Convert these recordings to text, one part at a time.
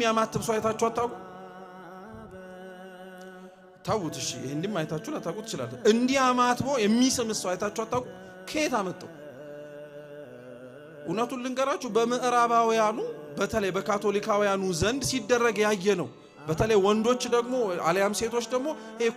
የሚያማትብ ሰው አይታችሁ አታውቁ? ታውት እሺ ይሄንንም አይታችሁ አታውቁት ይችላል። እንዲህ አማትቦ የሚስም ሰው አይታችሁ አታውቁ? ከየት አመጣው? እውነቱን ልንገራችሁ በምዕራባውያኑ በተለይ በካቶሊካውያኑ ዘንድ ሲደረግ ያየ ነው። በተለይ ወንዶች ደግሞ አልያም ሴቶች ደግሞ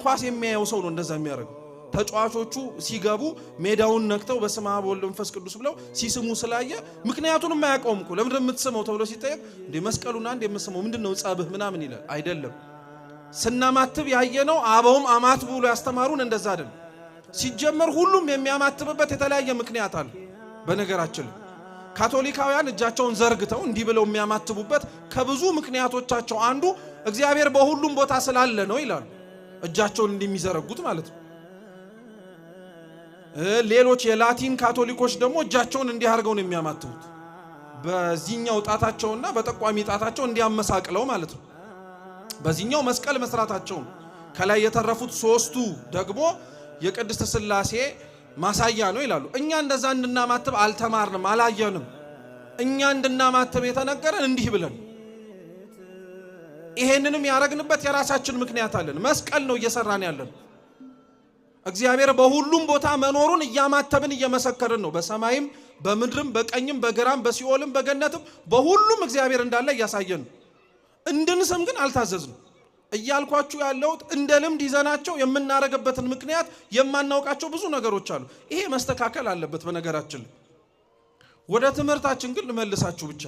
ኳስ የሚያየው ሰው ነው እንደዛ የሚያደርገው። ተጫዋቾቹ ሲገቡ ሜዳውን ነክተው በስመ አብ ወወልድ ወመንፈስ ቅዱስ ብለው ሲስሙ ስላየ ምክንያቱንም ማያቆም እኮ ለምን እንደምትስመው ተብሎ ሲጠየቅ እንደ መስቀሉና እንደ የምትስመው ምንድነው ጻብህ ምናምን ይላል። አይደለም ስናማትብ ያየነው አበውም አማትቡ ብሎ ያስተማሩን እንደዛ አይደለም። ሲጀመር ሁሉም የሚያማትብበት የተለያየ ምክንያት አለ። በነገራችን ካቶሊካውያን እጃቸውን ዘርግተው እንዲህ ብለው የሚያማትቡበት ከብዙ ምክንያቶቻቸው አንዱ እግዚአብሔር በሁሉም ቦታ ስላለ ነው ይላሉ። እጃቸውን እንደሚዘረጉት ማለት ነው። ሌሎች የላቲን ካቶሊኮች ደግሞ እጃቸውን እንዲያርገው ነው የሚያማትቡት። በዚህኛው ጣታቸውና በጠቋሚ ጣታቸው እንዲያመሳቅለው ማለት ነው። በዚህኛው መስቀል መስራታቸው ከላይ የተረፉት ሶስቱ ደግሞ የቅድስት ሥላሴ ማሳያ ነው ይላሉ። እኛ እንደዛ እንድናማትብ አልተማርንም አላየንም። እኛ እንድናማትብ የተነገረን እንዲህ ብለን ይሄንንም ያረግንበት የራሳችን ምክንያት አለን። መስቀል ነው እየሰራን ያለን። እግዚአብሔር በሁሉም ቦታ መኖሩን እያማተብን እየመሰከርን ነው። በሰማይም በምድርም በቀኝም በግራም በሲኦልም በገነትም በሁሉም እግዚአብሔር እንዳለ እያሳየን። እንድንስም ግን አልታዘዝንም። እያልኳችሁ ያለውት እንደ ልምድ ይዘናቸው የምናረግበትን ምክንያት የማናውቃቸው ብዙ ነገሮች አሉ። ይሄ መስተካከል አለበት። በነገራችን ወደ ትምህርታችን ግን ልመልሳችሁ ብቻ